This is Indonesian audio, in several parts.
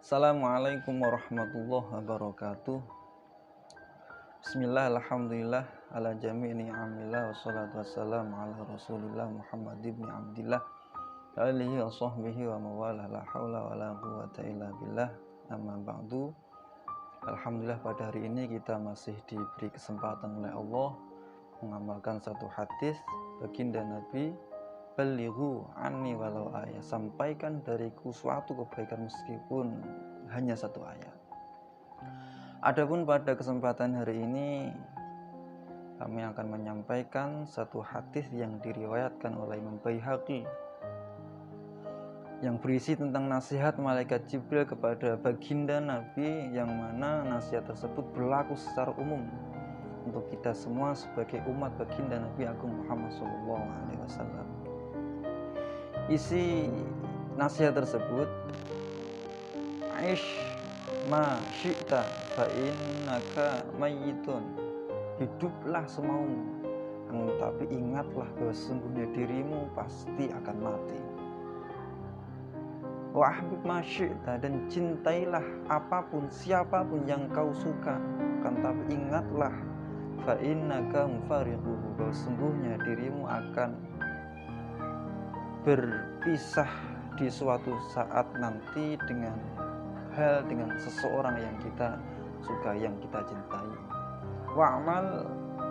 Assalamualaikum warahmatullahi wabarakatuh. Bismillah, alhamdulillah, ala jami'i ni'amillah, wassalatu wassalamu ala rasulillah Muhammad ibn Abdillah alihi wa sahbihi wa mawalah, la hawla wa la quwata illa billah, amma ba'du. Alhamdulillah, pada hari ini kita masih diberi kesempatan oleh Allah mengamalkan satu hadis baginda Nabi, balighu anni walau ayat, sampaikan dariku suatu kebaikan meskipun hanya satu ayat. Adapun pada kesempatan hari ini kami akan menyampaikan satu hadis yang diriwayatkan oleh Imam Baihaqi yang berisi tentang nasihat malaikat Jibril kepada baginda Nabi, yang mana nasihat tersebut berlaku secara umum untuk kita semua sebagai umat baginda Nabi Agung Muhammad SAW. Isi nasihat tersebut, Aish ma syi'ta fa innaka mayyitun, hiduplah semaumu, tapi ingatlah bahwa sesungguhnya dirimu pasti akan mati. Wa ahbib ma syi'ta, dan cintailah apapun siapapun yang kau suka, tapi ingatlah fa innaka mufariquhu, bahwa sesungguhnya dirimu akan berpisah di suatu saat nanti dengan seseorang yang kita suka, yang kita cintai. Wa'mal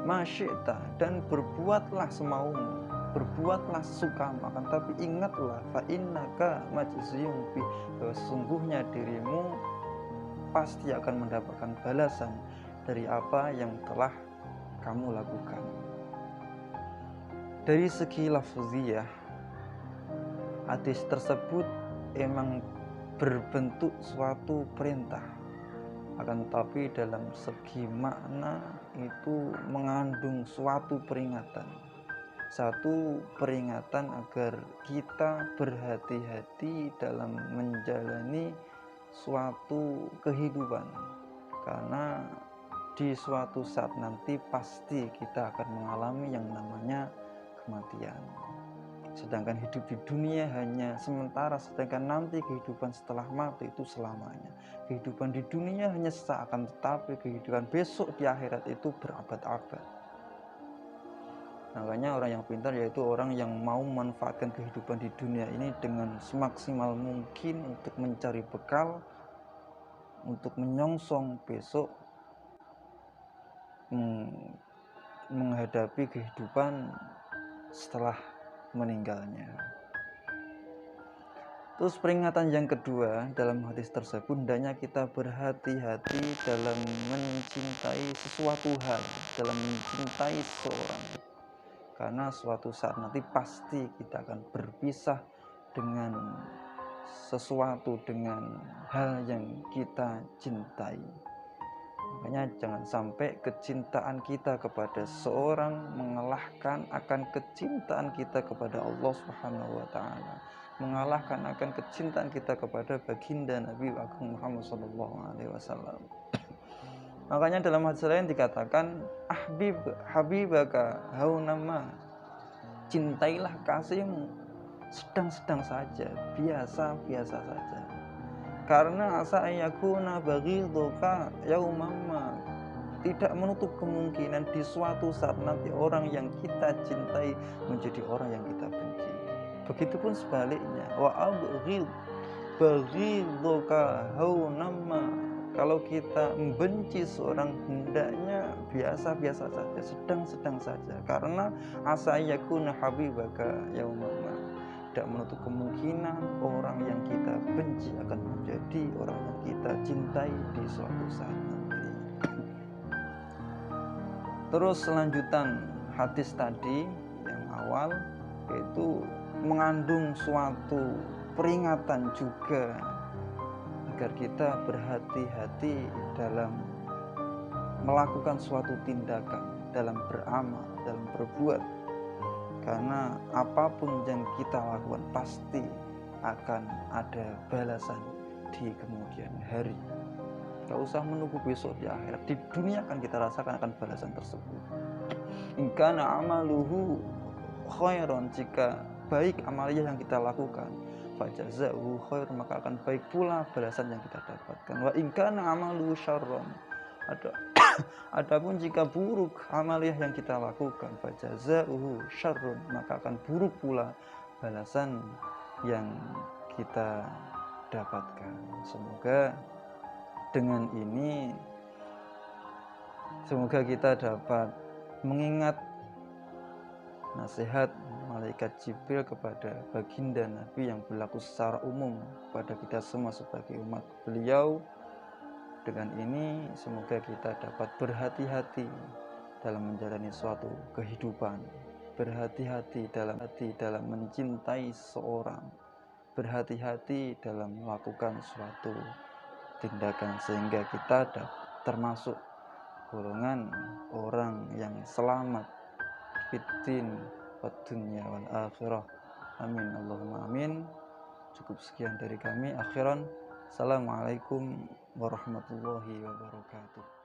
ma syi'ta, dan berbuatlah semaumu, berbuatlah sesukamu, tapi ingatlah fa innaka majziyun bi, bahwa sesungguhnya dirimu pasti akan mendapatkan balasan dari apa yang telah kamu lakukan. Dari segi lafziyah, hadis tersebut emang berbentuk suatu perintah, akan tetapi dalam segi makna itu mengandung suatu peringatan. Satu peringatan agar kita berhati-hati dalam menjalani suatu kehidupan, karena di suatu saat nanti pasti kita akan mengalami yang namanya kematian. Sedangkan hidup di dunia hanya sementara, sedangkan nanti kehidupan setelah mati itu selamanya. Kehidupan di dunia hanya sesaat, tetapi kehidupan besok di akhirat itu berabad-abad. Makanya orang yang pintar yaitu orang yang mau memanfaatkan kehidupan di dunia ini dengan semaksimal mungkin untuk mencari bekal, untuk menyongsong besok menghadapi kehidupan setelah meninggalnya. Terus peringatan yang kedua dalam hadis tersebut, hendaknya kita berhati-hati dalam mencintai sesuatu hal, dalam mencintai seseorang, karena suatu saat nanti pasti kita akan berpisah dengan sesuatu, dengan hal yang kita cintai. Makanya jangan sampai kecintaan kita kepada seorang mengalahkan akan kecintaan kita kepada Allah Subhanahu wa taala, mengalahkan akan kecintaan kita kepada baginda Nabi Agung Muhammad SAW. Makanya dalam hadis lain dikatakan, habibaka haunama, cintailah kasihmu sedang-sedang saja, biasa-biasa saja, karena asa yakuna baghidhuka yaumama, tidak menutup kemungkinan di suatu saat nanti orang yang kita cintai menjadi orang yang kita benci. Begitupun sebaliknya, wa abghid baghidhuka haunama, kalau kita membenci seorang hendaknya biasa-biasa saja, sedang-sedang saja, karena asa yakuna habibaka yaumama, tidak menutup kemungkinan orang yang kita benci akan menjadi orang yang kita cintai di suatu saat nanti. Terus selanjutan hadis tadi yang awal, yaitu mengandung suatu peringatan juga agar kita berhati-hati dalam melakukan suatu tindakan, dalam beramal, dalam berbuat, karena apapun yang kita lakukan pasti akan ada balasan di kemudian hari. Gak usah menunggu besok di akhirat, di dunia akan kita rasakan akan balasan tersebut. In kana amaluhu khairon, jika baik amaliyah yang kita lakukan, fajazahu khair, maka akan baik pula balasan yang kita dapatkan. Wa in kana amalu syarron, adapun jika buruk amaliyah yang kita lakukan, fajazahu syarrun, maka akan buruk pula balasan yang kita dapatkan. Semoga dengan ini kita dapat mengingat nasihat malaikat Jibril kepada baginda Nabi yang berlaku secara umum kepada kita semua sebagai umat beliau. Dengan ini semoga kita dapat berhati-hati dalam menjalani suatu kehidupan, berhati-hati dalam mencintai seseorang, berhati-hati dalam melakukan suatu tindakan sehingga kita termasuk golongan orang yang selamat fiddin wad dunya wal akhirah. Amin Allahumma amin. Cukup sekian dari kami. Akhiran, assalamualaikum warahmatullahi wabarakatuh.